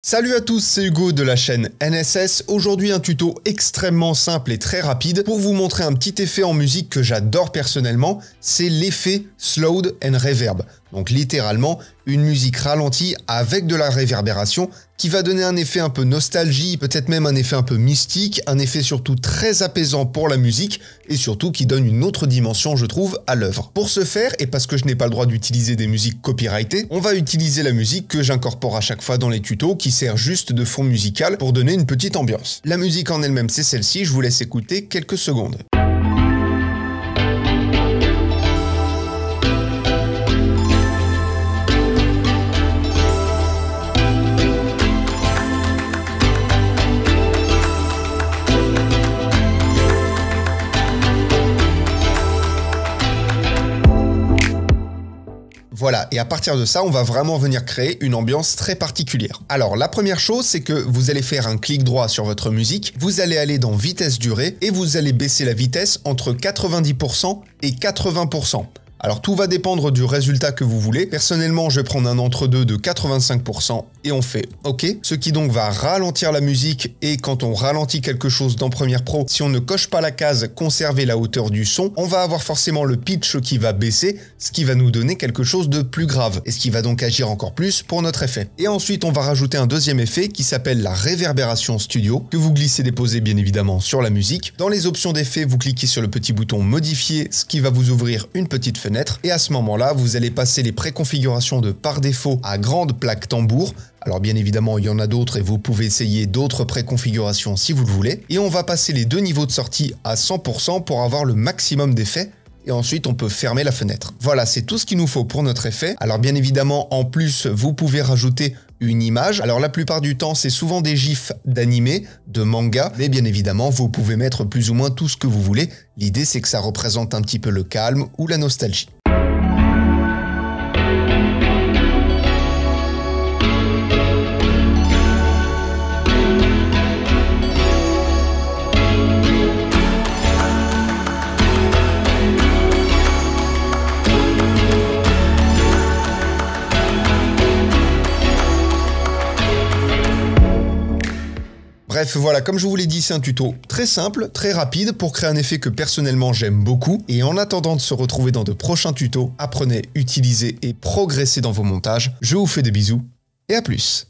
Salut à tous, c'est Hugo de la chaîne NSS. Aujourd'hui un tuto extrêmement simple et très rapide pour vous montrer un petit effet en musique que j'adore personnellement, c'est l'effet Slowed and Reverb. Donc littéralement, une musique ralentie avec de la réverbération qui va donner un effet un peu nostalgie, peut-être même un effet un peu mystique, un effet surtout très apaisant pour la musique et surtout qui donne une autre dimension, je trouve, à l'œuvre. Pour ce faire, et parce que je n'ai pas le droit d'utiliser des musiques copyrightées, on va utiliser la musique que j'incorpore à chaque fois dans les tutos qui sert juste de fond musical pour donner une petite ambiance. La musique en elle-même, c'est celle-ci, je vous laisse écouter quelques secondes. Voilà, et à partir de ça, on va vraiment venir créer une ambiance très particulière. Alors, la première chose, c'est que vous allez faire un clic droit sur votre musique, vous allez aller dans vitesse durée, et vous allez baisser la vitesse entre 90% et 80%. Alors tout va dépendre du résultat que vous voulez. Personnellement, je vais prendre un entre-deux de 85% et on fait OK. Ce qui donc va ralentir la musique et quand on ralentit quelque chose dans Premiere Pro, si on ne coche pas la case conserver la hauteur du son, on va avoir forcément le pitch qui va baisser, ce qui va nous donner quelque chose de plus grave et ce qui va donc agir encore plus pour notre effet. Et ensuite, on va rajouter un deuxième effet qui s'appelle la réverbération studio que vous glissez-déposez bien évidemment sur la musique. Dans les options d'effets, vous cliquez sur le petit bouton modifier, ce qui va vous ouvrir une petite fenêtre. Et à ce moment-là, vous allez passer les préconfigurations de par défaut à grande plaque tambour. Alors bien évidemment, il y en a d'autres et vous pouvez essayer d'autres préconfigurations si vous le voulez. Et on va passer les deux niveaux de sortie à 100% pour avoir le maximum d'effets. Et ensuite, on peut fermer la fenêtre. Voilà, c'est tout ce qu'il nous faut pour notre effet. Alors bien évidemment, en plus, vous pouvez rajouter une image. Alors la plupart du temps, c'est souvent des gifs d'animé, de manga, mais bien évidemment, vous pouvez mettre plus ou moins tout ce que vous voulez. L'idée, c'est que ça représente un petit peu le calme ou la nostalgie. Bref, voilà, comme je vous l'ai dit, c'est un tuto très simple, très rapide pour créer un effet que personnellement j'aime beaucoup. Et en attendant de se retrouver dans de prochains tutos, apprenez, utilisez et progressez dans vos montages. Je vous fais des bisous et à plus.